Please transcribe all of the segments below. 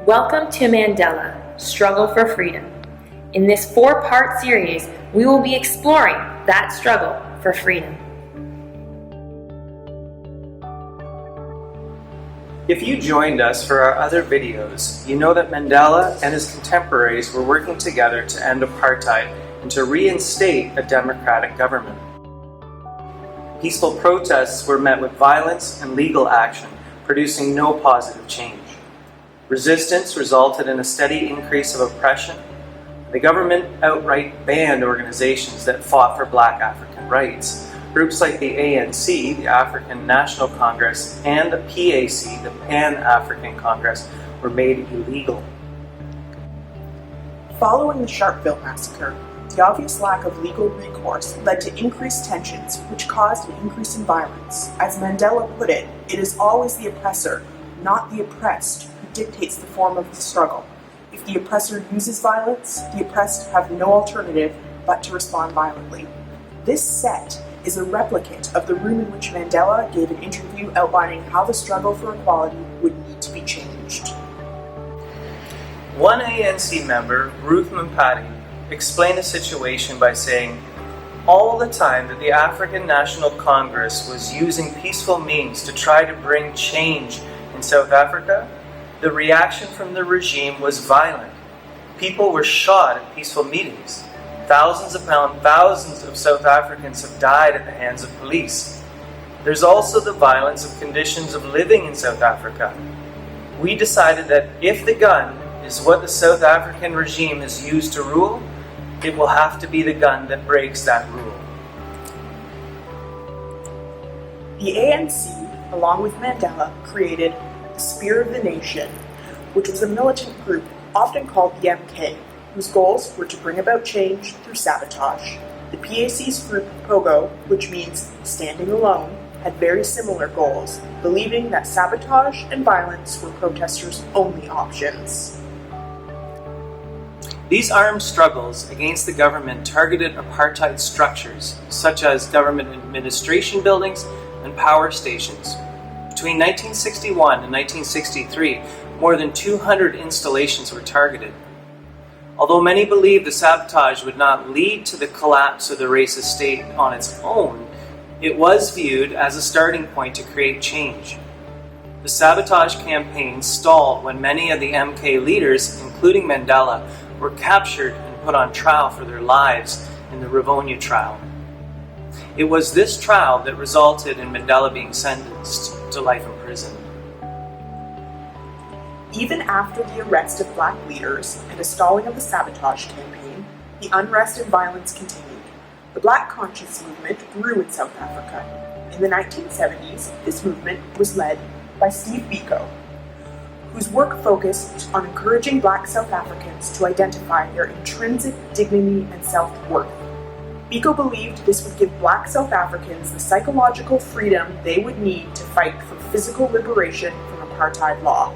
Welcome to Mandela, Struggle for Freedom. In this 4-part series, we will be exploring that struggle for freedom. If you joined us for our other videos, you know that Mandela and his contemporaries were working together to end apartheid and to reinstate a democratic government. Peaceful protests were met with violence and legal action, producing no positive change. Resistance resulted in a steady increase of oppression. The government outright banned organizations that fought for Black African rights. Groups like the ANC, the African National Congress, and the PAC, the Pan-African Congress, were made illegal. Following the Sharpeville Massacre, the obvious lack of legal recourse led to increased tensions, which caused an increase in violence. As Mandela put it, it is always the oppressor, not the oppressed, who dictates the form of the struggle. If the oppressor uses violence, the oppressed have no alternative but to respond violently. This set is a replicate of the room in which Mandela gave an interview outlining how the struggle for equality would need to be changed. One ANC member, Ruth Mpati, explained the situation by saying, "All the time that the African National Congress was using peaceful means to try to bring change in South Africa, the reaction from the regime was violent. People were shot at peaceful meetings. Thousands of South Africans have died at the hands of police. There's also the violence of conditions of living in South Africa. We decided that if the gun is what the South African regime has used to rule, it will have to be the gun that breaks that rule." The ANC, along with Mandela, created the Spear of the Nation, which was a militant group often called the MK, whose goals were to bring about change through sabotage. The PAC's group Pogo, which means standing alone, had very similar goals, believing that sabotage and violence were protesters' only options. These armed struggles against the government targeted apartheid structures, such as government administration buildings and power stations. Between 1961 and 1963, more than 200 installations were targeted. Although many believed the sabotage would not lead to the collapse of the racist state on its own, it was viewed as a starting point to create change. The sabotage campaign stalled when many of the MK leaders, including Mandela, were captured and put on trial for their lives in the Rivonia trial. It was this trial that resulted in Mandela being sentenced to life in prison. Even after the arrest of Black leaders and a stalling of the sabotage campaign, the unrest and violence continued. The Black conscience movement grew in South Africa. In the 1970s, this movement was led by Steve Biko, whose work focused on encouraging Black South Africans to identify their intrinsic dignity and self-worth. Biko believed this would give Black South Africans the psychological freedom they would need to fight for physical liberation from apartheid law.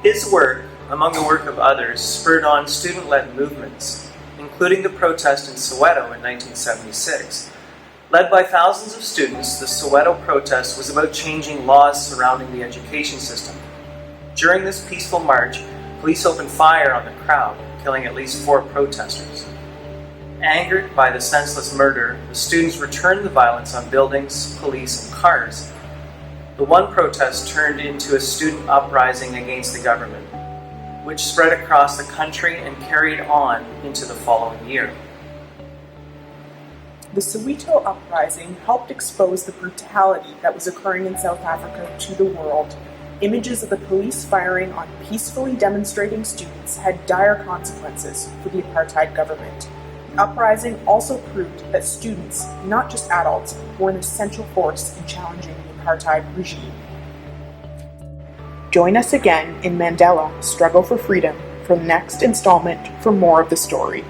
His work, among the work of others, spurred on student-led movements, including the protest in Soweto in 1976. Led by thousands of students, the Stiletto Protest was about changing laws surrounding the education system. During this peaceful march, police opened fire on the crowd, killing at least 4 protesters. Angered by the senseless murder, the students returned the violence on buildings, police, and cars. The one protest turned into a student uprising against the government, which spread across the country and carried on into the following year. The Soweto uprising helped expose the brutality that was occurring in South Africa to the world. Images of the police firing on peacefully demonstrating students had dire consequences for the apartheid government. The uprising also proved that students, not just adults, were an essential force in challenging the apartheid regime. Join us again in Mandela, Struggle for Freedom, for the next installment for more of the story.